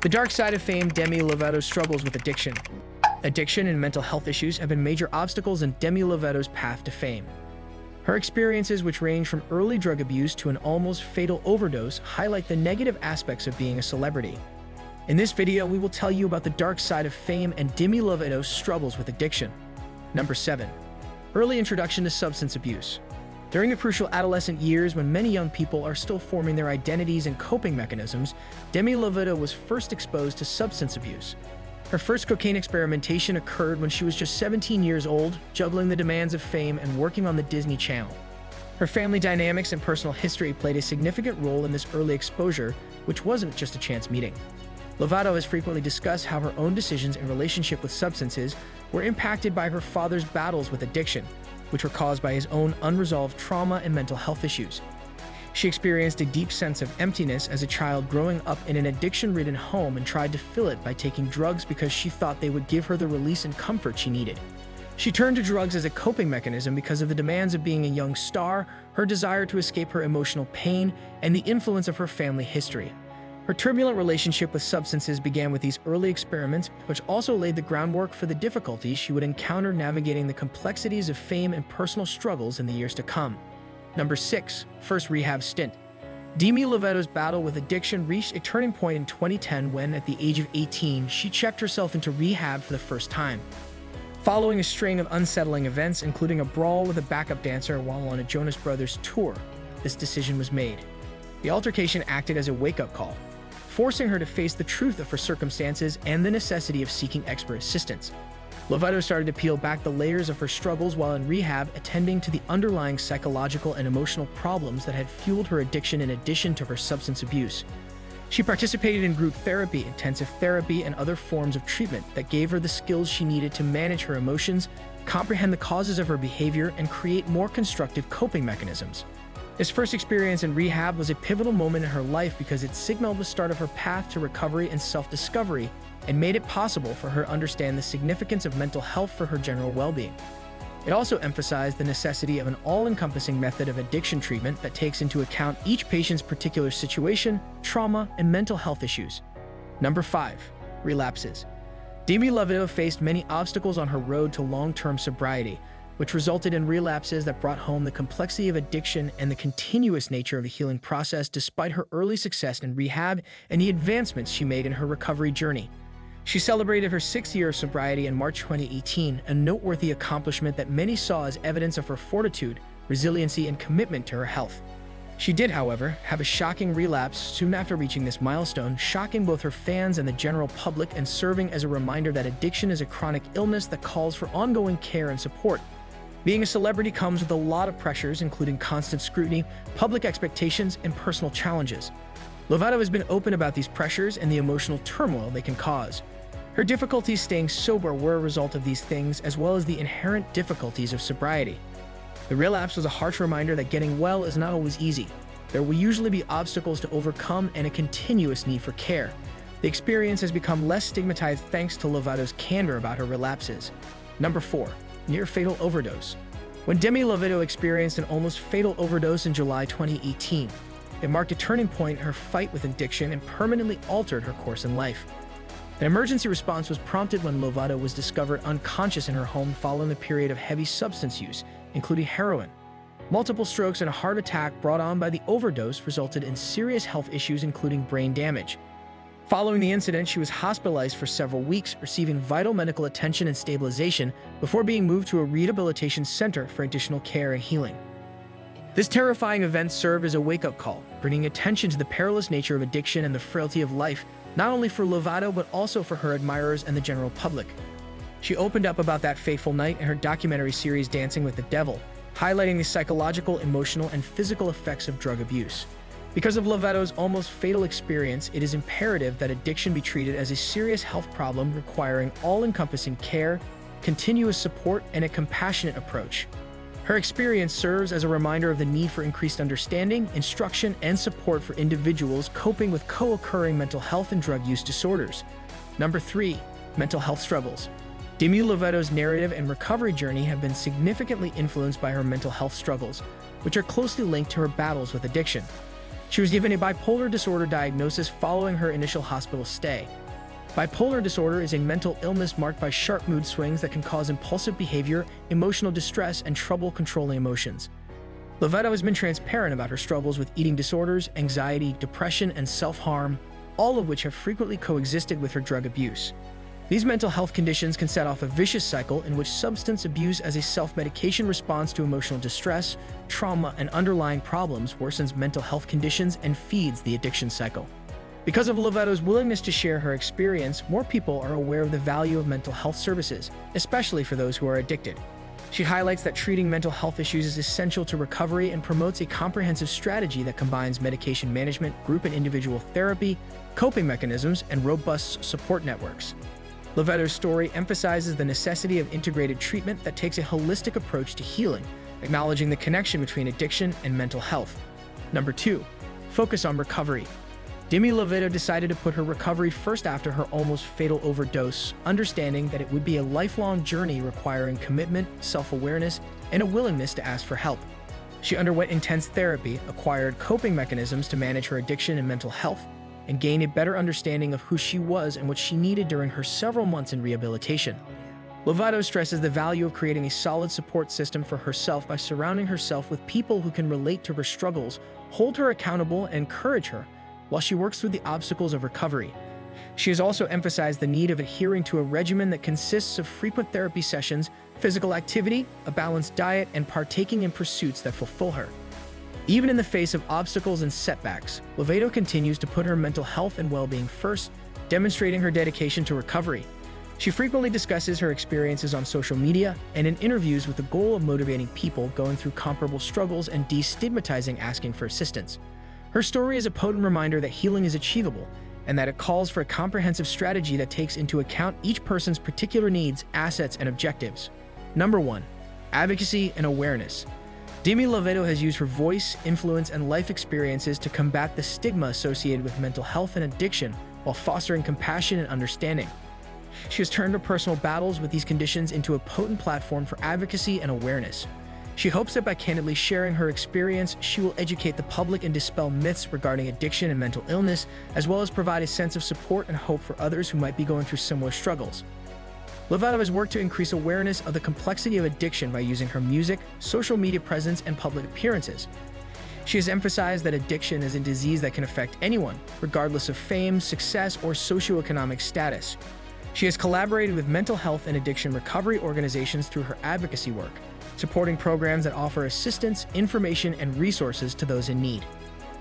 The dark side of fame. Demi Lovato struggles with addiction. Addiction and mental health issues have been major obstacles in Demi Lovato's path to fame. Her experiences, which range from early drug abuse to an almost fatal overdose, highlight the negative aspects of being a celebrity. In this video, we will tell you about the dark side of fame and Demi Lovato's struggles with addiction. Number 7. Early introduction to substance abuse. During the crucial adolescent years when many young people are still forming their identities and coping mechanisms, Demi Lovato was first exposed to substance abuse. Her first cocaine experimentation occurred when she was just 17 years old, juggling the demands of fame and working on the Disney Channel. Her family dynamics and personal history played a significant role in this early exposure, which wasn't just a chance meeting. Lovato has frequently discussed how her own decisions in relationship with substances were impacted by her father's battles with addiction, which were caused by his own unresolved trauma and mental health issues. She experienced a deep sense of emptiness as a child growing up in an addiction-ridden home and tried to fill it by taking drugs because she thought they would give her the release and comfort she needed. She turned to drugs as a coping mechanism because of the demands of being a young star, her desire to escape her emotional pain, and the influence of her family history. Her turbulent relationship with substances began with these early experiments, which also laid the groundwork for the difficulties she would encounter navigating the complexities of fame and personal struggles in the years to come. Number 6. First rehab stint. Demi Lovato's battle with addiction reached a turning point in 2010 when, at the age of 18, she checked herself into rehab for the first time. Following a string of unsettling events, including a brawl with a backup dancer while on a Jonas Brothers tour, this decision was made. The altercation acted as a wake-up call, forcing her to face the truth of her circumstances and the necessity of seeking expert assistance. Lovato started to peel back the layers of her struggles while in rehab, attending to the underlying psychological and emotional problems that had fueled her addiction in addition to her substance abuse. She participated in group therapy, intensive therapy, and other forms of treatment that gave her the skills she needed to manage her emotions, comprehend the causes of her behavior, and create more constructive coping mechanisms. This first experience in rehab was a pivotal moment in her life because it signaled the start of her path to recovery and self-discovery and made it possible for her to understand the significance of mental health for her general well-being. It also emphasized the necessity of an all-encompassing method of addiction treatment that takes into account each patient's particular situation, trauma, and mental health issues. Number 5. Relapses. Demi Lovato faced many obstacles on her road to long-term sobriety, which resulted in relapses that brought home the complexity of addiction and the continuous nature of the healing process despite her early success in rehab and the advancements she made in her recovery journey. She celebrated her 6th year of sobriety in March 2018, a noteworthy accomplishment that many saw as evidence of her fortitude, resiliency, and commitment to her health. She did, however, have a shocking relapse soon after reaching this milestone, shocking both her fans and the general public and serving as a reminder that addiction is a chronic illness that calls for ongoing care and support. Being a celebrity comes with a lot of pressures, including constant scrutiny, public expectations, and personal challenges. Lovato has been open about these pressures and the emotional turmoil they can cause. Her difficulties staying sober were a result of these things, as well as the inherent difficulties of sobriety. The relapse was a harsh reminder that getting well is not always easy. There will usually be obstacles to overcome and a continuous need for care. The experience has become less stigmatized thanks to Lovato's candor about her relapses. Number 4. Near-fatal overdose. When Demi Lovato experienced an almost fatal overdose in July 2018, it marked a turning point in her fight with addiction and permanently altered her course in life. An emergency response was prompted when Lovato was discovered unconscious in her home following a period of heavy substance use, including heroin. Multiple strokes and a heart attack brought on by the overdose resulted in serious health issues, including brain damage. Following the incident, she was hospitalized for several weeks, receiving vital medical attention and stabilization before being moved to a rehabilitation center for additional care and healing. This terrifying event served as a wake-up call, bringing attention to the perilous nature of addiction and the frailty of life, not only for Lovato but also for her admirers and the general public. She opened up about that fateful night in her documentary series Dancing with the Devil, highlighting the psychological, emotional, and physical effects of drug abuse. Because of Lovato's almost fatal experience, it is imperative that addiction be treated as a serious health problem requiring all-encompassing care, continuous support, and a compassionate approach. Her experience serves as a reminder of the need for increased understanding, instruction, and support for individuals coping with co-occurring mental health and drug use disorders. Number 3. Mental health struggles. Demi Lovato's narrative and recovery journey have been significantly influenced by her mental health struggles, which are closely linked to her battles with addiction. She was given a bipolar disorder diagnosis following her initial hospital stay. Bipolar disorder is a mental illness marked by sharp mood swings that can cause impulsive behavior, emotional distress, and trouble controlling emotions. Lovato has been transparent about her struggles with eating disorders, anxiety, depression, and self-harm, all of which have frequently coexisted with her drug abuse. These mental health conditions can set off a vicious cycle in which substance abuse as a self-medication response to emotional distress, trauma, and underlying problems worsens mental health conditions and feeds the addiction cycle. Because of Lovato's willingness to share her experience, more people are aware of the value of mental health services, especially for those who are addicted. She highlights that treating mental health issues is essential to recovery and promotes a comprehensive strategy that combines medication management, group and individual therapy, coping mechanisms, and robust support networks. Lovato's story emphasizes the necessity of integrated treatment that takes a holistic approach to healing, acknowledging the connection between addiction and mental health. Number 2. Focus on recovery. Demi Lovato decided to put her recovery first after her almost fatal overdose, understanding that it would be a lifelong journey requiring commitment, self-awareness, and a willingness to ask for help. She underwent intense therapy, acquired coping mechanisms to manage her addiction and mental health, and gained a better understanding of who she was and what she needed during her several months in rehabilitation. Lovato stresses the value of creating a solid support system for herself by surrounding herself with people who can relate to her struggles, hold her accountable, and encourage her while she works through the obstacles of recovery. She has also emphasized the need of adhering to a regimen that consists of frequent therapy sessions, physical activity, a balanced diet, and partaking in pursuits that fulfill her. Even in the face of obstacles and setbacks, Lovato continues to put her mental health and well-being first, demonstrating her dedication to recovery. She frequently discusses her experiences on social media and in interviews with the goal of motivating people going through comparable struggles and destigmatizing asking for assistance. Her story is a potent reminder that healing is achievable and that it calls for a comprehensive strategy that takes into account each person's particular needs, assets, and objectives. Number 1. Advocacy and awareness. Demi Lovato has used her voice, influence, and life experiences to combat the stigma associated with mental health and addiction while fostering compassion and understanding. She has turned her personal battles with these conditions into a potent platform for advocacy and awareness. She hopes that by candidly sharing her experience, she will educate the public and dispel myths regarding addiction and mental illness, as well as provide a sense of support and hope for others who might be going through similar struggles. Lovato has worked to increase awareness of the complexity of addiction by using her music, social media presence, and public appearances. She has emphasized that addiction is a disease that can affect anyone, regardless of fame, success, or socioeconomic status. She has collaborated with mental health and addiction recovery organizations through her advocacy work, supporting programs that offer assistance, information, and resources to those in need.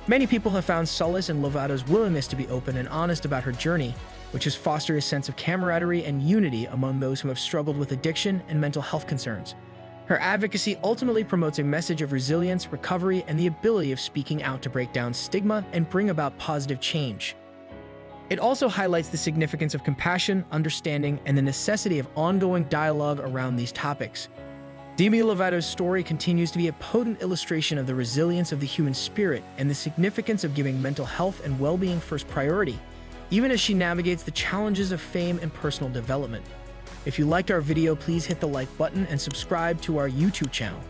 Many people have found solace in Lovato's willingness to be open and honest about her journey, which has fostered a sense of camaraderie and unity among those who have struggled with addiction and mental health concerns. Her advocacy ultimately promotes a message of resilience, recovery, and the ability of speaking out to break down stigma and bring about positive change. It also highlights the significance of compassion, understanding, and the necessity of ongoing dialogue around these topics. Demi Lovato's story continues to be a potent illustration of the resilience of the human spirit and the significance of giving mental health and well-being first priority, even as she navigates the challenges of fame and personal development. If you liked our video, please hit the like button and subscribe to our YouTube channel.